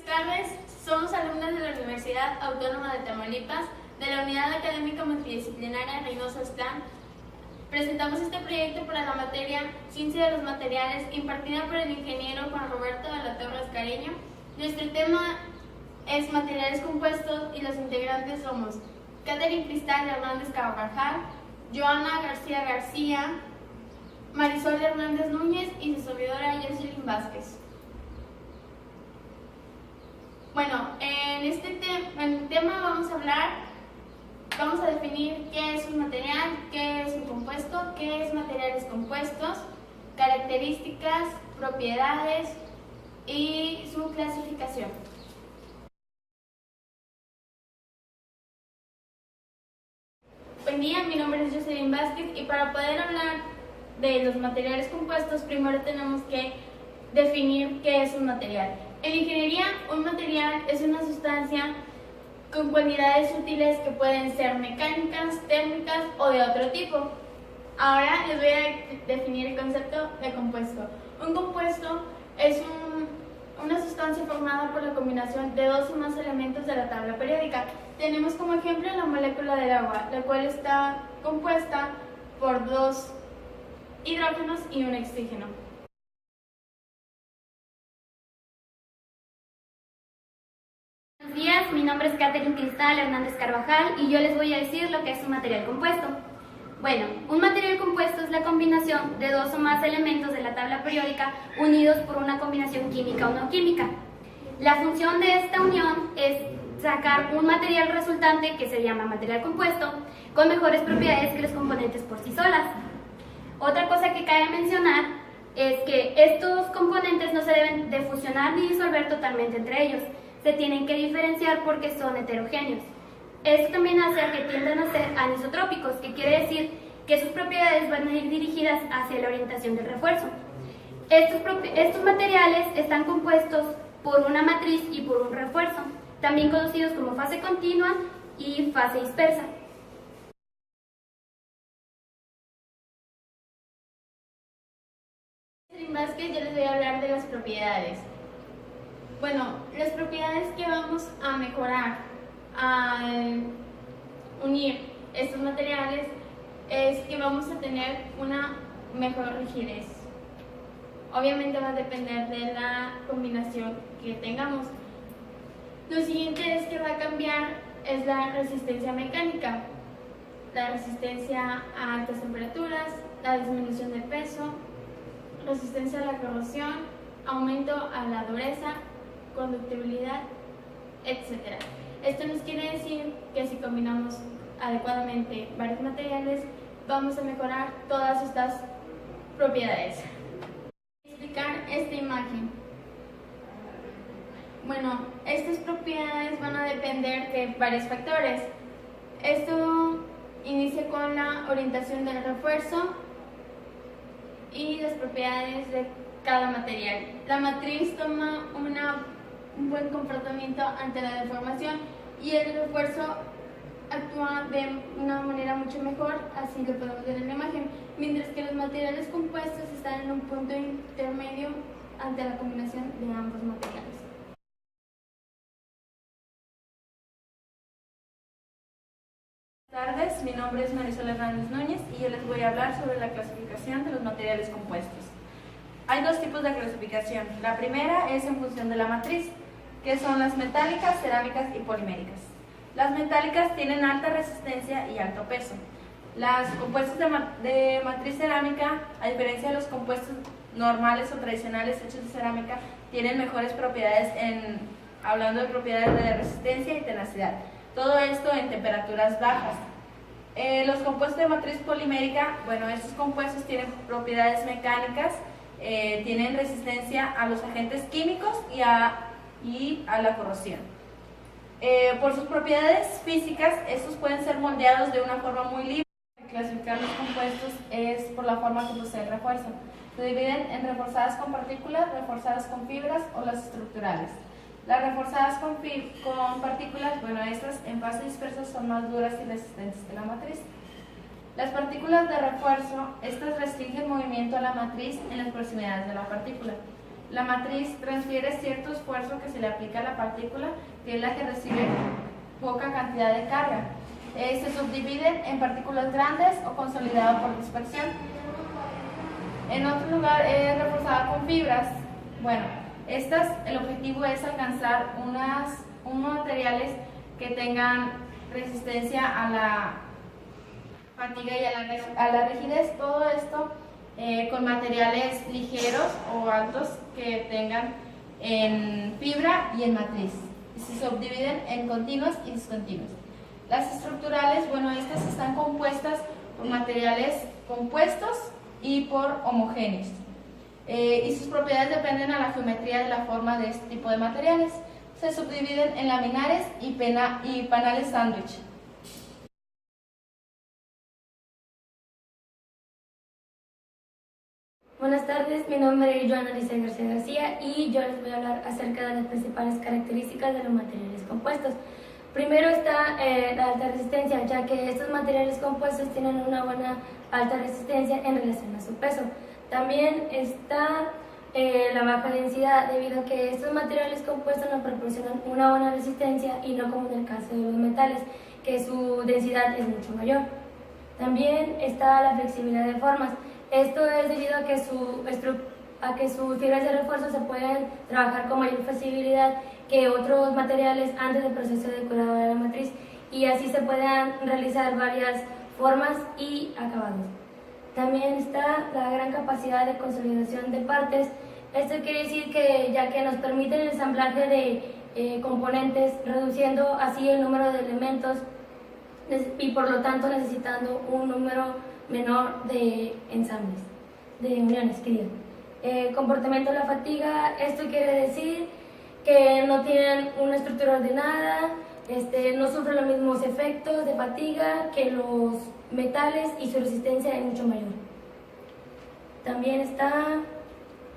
Buenas tardes, somos alumnas de la Universidad Autónoma de Tamaulipas, de la Unidad Académica Multidisciplinaria Reynosa Estlán. Presentamos este proyecto para la materia Ciencia de los Materiales, impartida por el ingeniero Juan Roberto de la Torre Escareño. Nuestro tema es materiales compuestos y los integrantes somos Catherine Cristal Hernández Carvajal, Joana García García, Marisol Hernández Núñez y su servidora Jocelyn Vázquez. Bueno, en este tema vamos a definir qué es un material, qué es un compuesto, qué es materiales compuestos, características, propiedades y su clasificación. Buen día, mi nombre es Jocelyn Vázquez y para poder hablar de los materiales compuestos primero tenemos que definir qué es un material. En ingeniería, un material es una sustancia con cualidades útiles que pueden ser mecánicas, térmicas o de otro tipo. Ahora les voy a definir el concepto de compuesto. Un compuesto es una sustancia formada por la combinación de dos o más elementos de la tabla periódica. Tenemos como ejemplo la molécula del agua, la cual está compuesta por dos hidrógenos y un oxígeno. Buenos días, mi nombre es Catherine Cristal Hernández Carvajal y yo les voy a decir lo que es un material compuesto. Bueno, un material compuesto es la combinación de dos o más elementos de la tabla periódica unidos por una combinación química o no química. La función de esta unión es sacar un material resultante que se llama material compuesto con mejores propiedades que los componentes por sí solas. Otra cosa que cabe mencionar es que estos componentes no se deben de fusionar ni disolver totalmente entre ellos. Se tienen que diferenciar porque son heterogéneos. Esto también hace que tiendan a ser anisotrópicos, que quiere decir que sus propiedades van a ir dirigidas hacia la orientación del refuerzo. Estos materiales están compuestos por una matriz y por un refuerzo, también conocidos como fase continua y fase dispersa. Vázquez, yo les voy a hablar de las propiedades. Bueno, las propiedades que vamos a mejorar al unir estos materiales es que vamos a tener una mejor rigidez. Obviamente va a depender de la combinación que tengamos. Lo siguiente es que va a cambiar es la resistencia mecánica, la resistencia a altas temperaturas, la disminución de peso, resistencia a la corrosión, aumento a la dureza, conductibilidad, etc. Esto nos quiere decir que si combinamos adecuadamente varios materiales, vamos a mejorar todas estas propiedades. Voy a explicar esta imagen. Bueno, estas propiedades van a depender de varios factores. Esto inicia con la orientación del refuerzo y las propiedades de cada material. La matriz toma un buen comportamiento ante la deformación y el refuerzo actúa de una manera mucho mejor, así lo podemos ver en la imagen, mientras que los materiales compuestos están en un punto intermedio ante la combinación de ambos materiales. Buenas tardes, mi nombre es Marisol Hernández Núñez y yo les voy a hablar sobre la clasificación de los materiales compuestos. Hay dos tipos de clasificación. La primera es en función de la matriz, que son las metálicas, cerámicas y poliméricas. Las metálicas tienen alta resistencia y alto peso. Los compuestos de matriz cerámica, a diferencia de los compuestos normales o tradicionales hechos de cerámica, tienen mejores propiedades hablando de propiedades de resistencia y tenacidad. Todo esto en temperaturas bajas. Los compuestos de matriz polimérica, bueno, estos compuestos tienen propiedades mecánicas, tienen resistencia a los agentes químicos y a la corrosión. Por sus propiedades físicas, estos pueden ser moldeados de una forma muy libre. Clasificar los compuestos es por la forma que posee el refuerzo. Se dividen en reforzadas con partículas, reforzadas con fibras o las estructurales. Las reforzadas con partículas, bueno, estas en fase dispersa son más duras y resistentes que la matriz. Las partículas de refuerzo, estas restringen movimiento a la matriz en las proximidades de la partícula. la matriz transfiere cierto esfuerzo que se le aplica a la partícula, que es la que recibe poca cantidad de carga. Se subdividen en partículas grandes o consolidado por dispersión. En otro lugar es reforzada con fibras. Bueno, el objetivo es alcanzar unos materiales que tengan resistencia a la fatiga y a la rigidez. Todo esto con materiales ligeros o altos que tengan en fibra y en matriz. Se subdividen en continuos y discontinuos. Las estructurales, bueno, estas están compuestas por materiales compuestos y por homogéneos. Y sus propiedades dependen a la geometría de la forma de este tipo de materiales. Se subdividen en laminares y panales sándwich. Buenas tardes, mi nombre es Joana Alicia García García y yo les voy a hablar acerca de las principales características de los materiales compuestos. Primero está la alta resistencia, ya que estos materiales compuestos tienen una buena alta resistencia en relación a su peso. También está la baja densidad, debido a que estos materiales compuestos nos proporcionan una buena resistencia y no como en el caso de los metales, que su densidad es mucho mayor. También está la flexibilidad de formas. Esto es debido a que sus fibras de refuerzo se pueden trabajar con mayor flexibilidad que otros materiales antes del proceso de curado de la matriz, y así se pueden realizar varias formas y acabados. También está la gran capacidad de consolidación de partes. Esto quiere decir que ya que nos permite el ensamblaje de componentes, reduciendo así el número de elementos y por lo tanto necesitando un número menor de ensambles, de uniones, comportamiento de la fatiga. Esto quiere decir que no tienen una estructura ordenada, no sufren los mismos efectos de fatiga que los metales y su resistencia es mucho mayor. También está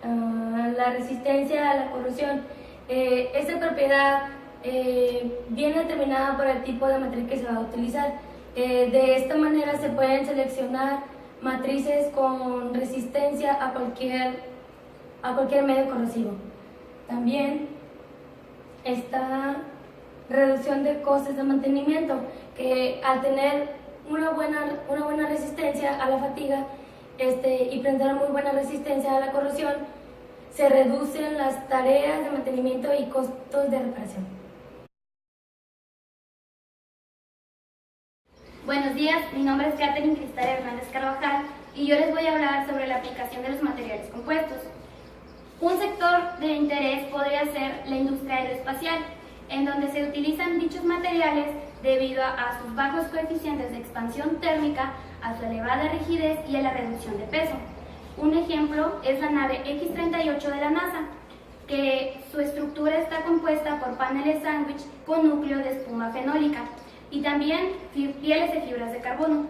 la resistencia a la corrosión. Esta propiedad viene determinada por el tipo de matriz que se va a utilizar. De esta manera se pueden seleccionar matrices con resistencia a cualquier medio corrosivo. También está reducción de costes de mantenimiento, que al tener una buena resistencia a la fatiga y presentar muy buena resistencia a la corrosión, se reducen las tareas de mantenimiento y costos de reparación. Buenos días, mi nombre es Catherine Cristal Hernández Carvajal y yo les voy a hablar sobre la aplicación de los materiales compuestos. Un sector de interés podría ser la industria aeroespacial, en donde se utilizan dichos materiales debido a sus bajos coeficientes de expansión térmica, a su elevada rigidez y a la reducción de peso. Un ejemplo es la nave X-38 de la NASA, que su estructura está compuesta por paneles sándwich con núcleo de espuma fenólica y también pieles de fibras de carbono.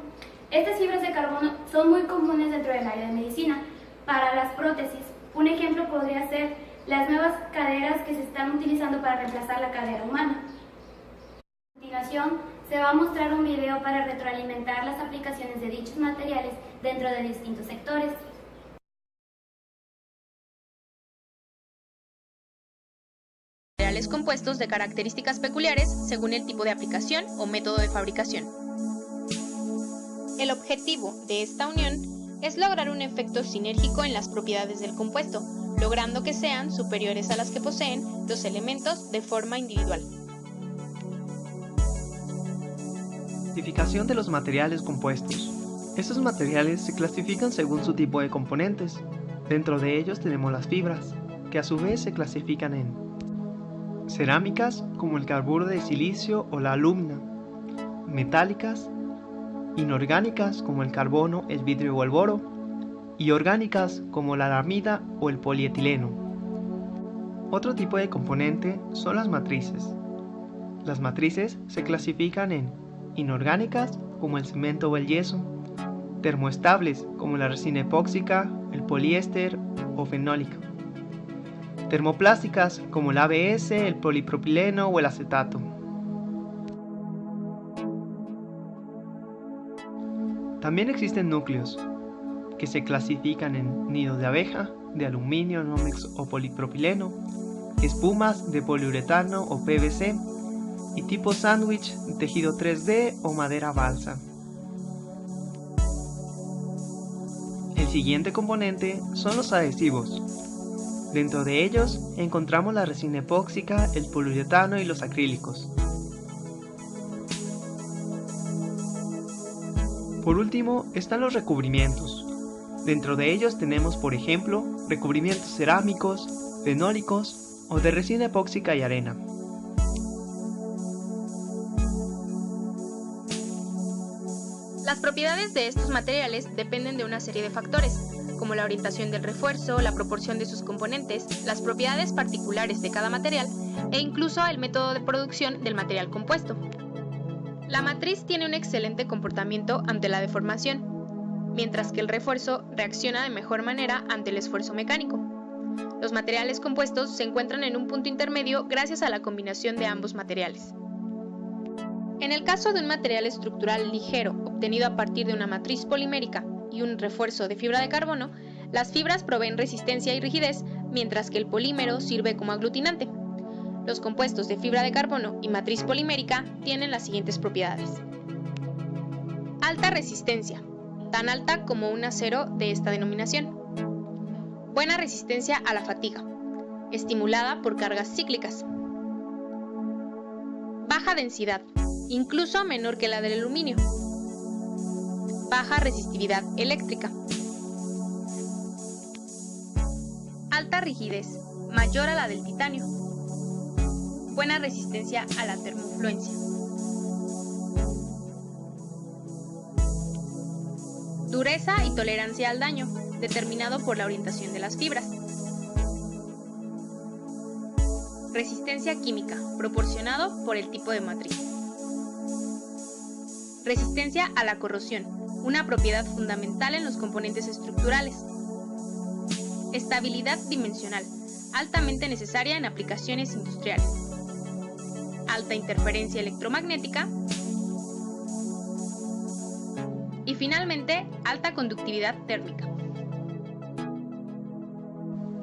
Estas fibras de carbono son muy comunes dentro del área de medicina. Para las prótesis, un ejemplo podría ser las nuevas caderas que se están utilizando para reemplazar la cadera humana. A continuación, se va a mostrar un video para retroalimentar las aplicaciones de dichos materiales dentro de distintos sectores. Materiales compuestos de características peculiares según el tipo de aplicación o método de fabricación. El objetivo de esta unión es lograr un efecto sinérgico en las propiedades del compuesto, logrando que sean superiores a las que poseen los elementos de forma individual. Clasificación de los materiales compuestos. Estos materiales se clasifican según su tipo de componentes. Dentro de ellos tenemos las fibras, que a su vez se clasifican en cerámicas, como el carburo de silicio o la alumina, metálicas, inorgánicas, como el carbono, el vidrio o el boro, y orgánicas, como la aramida o el polietileno. Otro tipo de componente son las matrices. Las matrices se clasifican en inorgánicas, como el cemento o el yeso, termoestables, como la resina epóxica, el poliéster o fenólico, termoplásticas, como el ABS, el polipropileno o el acetato. También existen núcleos, que se clasifican en nido de abeja, de aluminio, Nomex o polipropileno, espumas de poliuretano o PVC y tipo sándwich, tejido 3D o madera balsa. El siguiente componente son los adhesivos. Dentro de ellos encontramos la resina epóxica, el poliuretano y los acrílicos. Por último están los recubrimientos. Dentro de ellos tenemos, por ejemplo, recubrimientos cerámicos, fenólicos o de resina epóxica y arena. Las propiedades de estos materiales dependen de una serie de factores, como la orientación del refuerzo, la proporción de sus componentes, las propiedades particulares de cada material e incluso el método de producción del material compuesto. La matriz tiene un excelente comportamiento ante la deformación, mientras que el refuerzo reacciona de mejor manera ante el esfuerzo mecánico. Los materiales compuestos se encuentran en un punto intermedio gracias a la combinación de ambos materiales. En el caso de un material estructural ligero obtenido a partir de una matriz polimérica y un refuerzo de fibra de carbono, las fibras proveen resistencia y rigidez, mientras que el polímero sirve como aglutinante. Los compuestos de fibra de carbono y matriz polimérica tienen las siguientes propiedades. Alta resistencia, tan alta como un acero de esta denominación. Buena resistencia a la fatiga, estimulada por cargas cíclicas. Baja densidad, incluso menor que la del aluminio. Baja resistividad eléctrica. Alta rigidez, mayor a la del titanio. Buena resistencia a la termofluencia. Dureza y tolerancia al daño, determinado por la orientación de las fibras. Resistencia química, proporcionado por el tipo de matriz. Resistencia a la corrosión, una propiedad fundamental en los componentes estructurales. Estabilidad dimensional, altamente necesaria en aplicaciones industriales. Alta interferencia electromagnética. Y finalmente, alta conductividad térmica.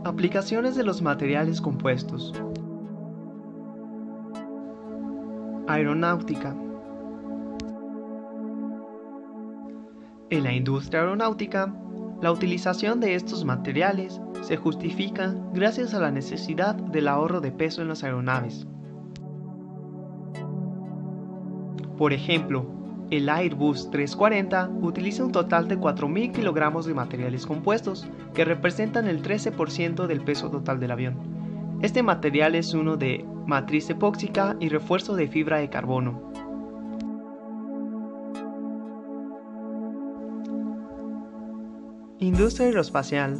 Aplicaciones de los materiales compuestos. Aeronáutica. En la industria aeronáutica, la utilización de estos materiales se justifica gracias a la necesidad del ahorro de peso en las aeronaves. Por ejemplo, el Airbus 340 utiliza un total de 4.000 kilogramos de materiales compuestos, que representan el 13% del peso total del avión. Este material es uno de matriz epóxica y refuerzo de fibra de carbono. Industria aeroespacial.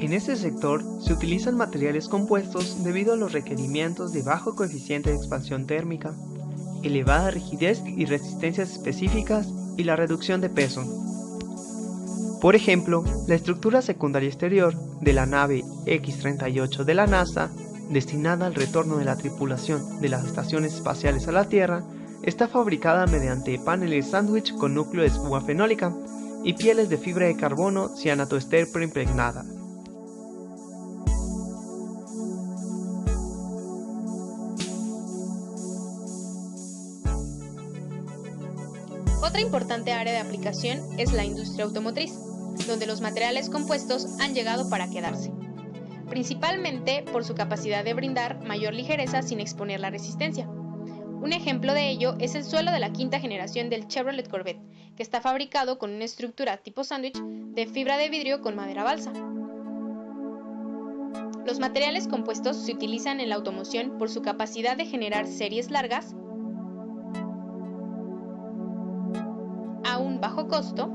En este sector se utilizan materiales compuestos debido a los requerimientos de bajo coeficiente de expansión térmica, elevada rigidez y resistencias específicas y la reducción de peso. Por ejemplo, la estructura secundaria exterior de la nave X-38 de la NASA, destinada al retorno de la tripulación de las estaciones espaciales a la Tierra, está fabricada mediante paneles sándwich con núcleo de espuma fenólica y pieles de fibra de carbono cianoester preimpregnada. Otra importante área de aplicación es la industria automotriz, donde los materiales compuestos han llegado para quedarse, principalmente por su capacidad de brindar mayor ligereza sin exponer la resistencia. Un ejemplo de ello es el suelo de la quinta generación del Chevrolet Corvette, que está fabricado con una estructura tipo sándwich de fibra de vidrio con madera balsa. Los materiales compuestos se utilizan en la automoción por su capacidad de generar series largas a un bajo costo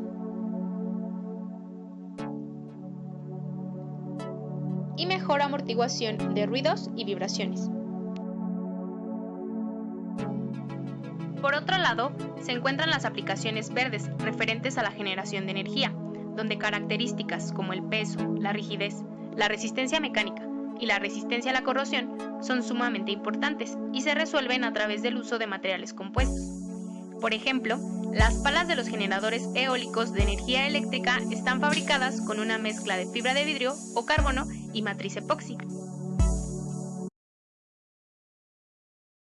y mejor amortiguación de ruidos y vibraciones. Por otro lado, se encuentran las aplicaciones verdes referentes a la generación de energía, donde características como el peso, la rigidez, la resistencia mecánica y la resistencia a la corrosión son sumamente importantes y se resuelven a través del uso de materiales compuestos. Por ejemplo, las palas de los generadores eólicos de energía eléctrica están fabricadas con una mezcla de fibra de vidrio o carbono y matriz epoxi.